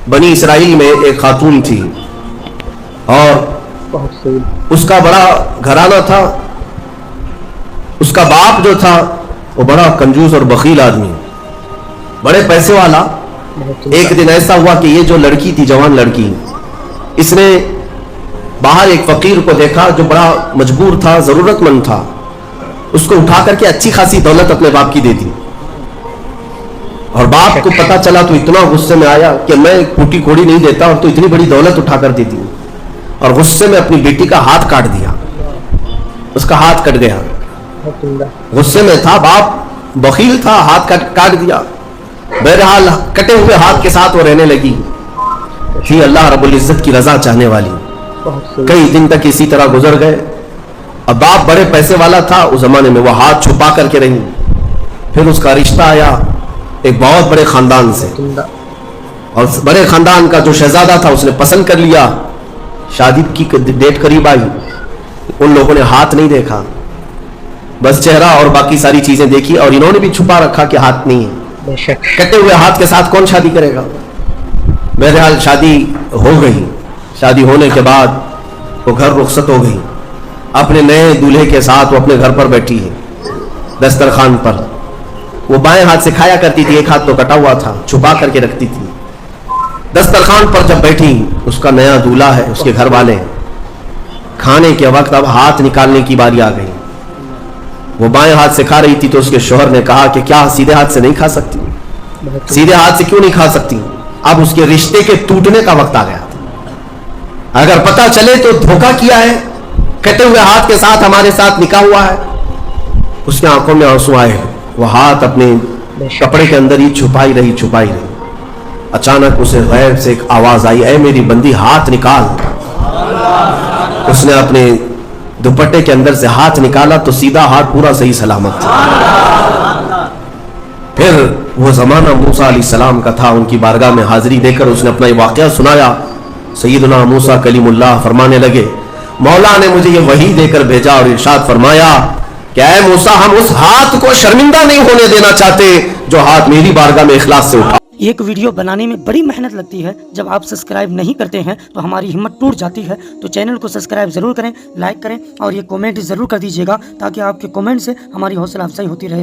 बनी इसराइल में एक खातून थी और उसका बड़ा घराना था। उसका बाप जो था वो बड़ा कंजूस और बखील आदमी, बड़े पैसे वाला। एक दिन ऐसा हुआ कि ये जो लड़की थी, जवान लड़की, इसने बाहर एक फकीर को देखा जो बड़ा मजबूर था, जरूरतमंद था। उसको उठा करके अच्छी खासी दौलत अपने बाप की दे दी। और बाप को पता चला तो इतना गुस्से में आया कि मैं फूटी कोड़ी नहीं देता और तो इतनी बड़ी दौलत उठा कर देती हूँ। और गुस्से में अपनी बेटी का हाथ काट दिया, उसका हाथ कट गया। गुस्से में था बाप, बखील था, हाथ काट दिया। बहरहाल कटे हुए हाथ के साथ वो रहने लगी। थी अल्लाह रब्बुल इज्जत की रजा चाहने वाली। कई दिन तक इसी तरह गुजर गए। अब बाप बड़े पैसे वाला था उस जमाने में, वो हाथ छुपा करके रही। फिर उसका रिश्ता आया एक बहुत बड़े खानदान से, और बड़े खानदान का जो शहजादा था उसने पसंद कर लिया। शादी की डेट करीब आई, उन लोगों ने हाथ नहीं देखा, बस चेहरा और बाकी सारी चीजें देखी, और इन्होंने भी छुपा रखा कि हाथ नहीं है। कटे हुए हाथ के साथ कौन शादी करेगा। बहरहाल शादी हो गई। शादी होने के बाद वो घर रुखसत हो गई। अपने नए दूल्हे के साथ वो अपने घर पर बैठी है दस्तरखान पर। वो बाएं हाथ से खाया करती थी, एक हाथ तो कटा हुआ था, छुपा करके रखती थी। दस्तरखान पर जब बैठी, उसका नया दूल्हा है, उसके घर वाले, खाने के वक्त अब हाथ निकालने की बारी आ गई। वो बाएं हाथ से खा रही थी तो उसके शोहर ने कहा कि क्या सीधे हाथ से नहीं खा सकती? सीधे हाथ से क्यों नहीं खा सकती? अब उसके रिश्ते के टूटने का वक्त आ गया था। अगर पता चले तो धोखा किया है, कटे हुए हाथ के साथ हमारे साथ निकाह हुआ है। उसके आंखों में आंसू आए। वो हाथ अपने कपड़े के अंदर ही छुपाई रही। अचानक उसे गैब से एक आवाज आई, ऐ मेरी बंदी हाथ निकाल। उसने अपने दुपट्टे के अंदर से हाथ निकाला तो सीधा हाथ पूरा सही सलामत था। फिर वो जमाना मूसा अलैहिस्सलाम का था। उनकी बारगाह में हाजिरी देकर उसने अपना ये वाकया सुनाया। सैयदना मूसा कलीमुल्लाह फरमाने लगे, मौला ने मुझे ये वही देकर भेजा और इरशाद फरमाया कि ऐ मूसा, हम उस हाथ को शर्मिंदा नहीं होने देना चाहते जो हाथ मेरी बारगाह में इखलास से उठा। एक वीडियो बनाने में बड़ी मेहनत लगती है। जब आप सब्सक्राइब नहीं करते हैं तो हमारी हिम्मत टूट जाती है। तो चैनल को सब्सक्राइब जरूर करें, लाइक करें और ये कमेंट जरूर कर दीजिएगा ताकि आपके कमेंट से हमारी हौसला अफजाई होती रहे।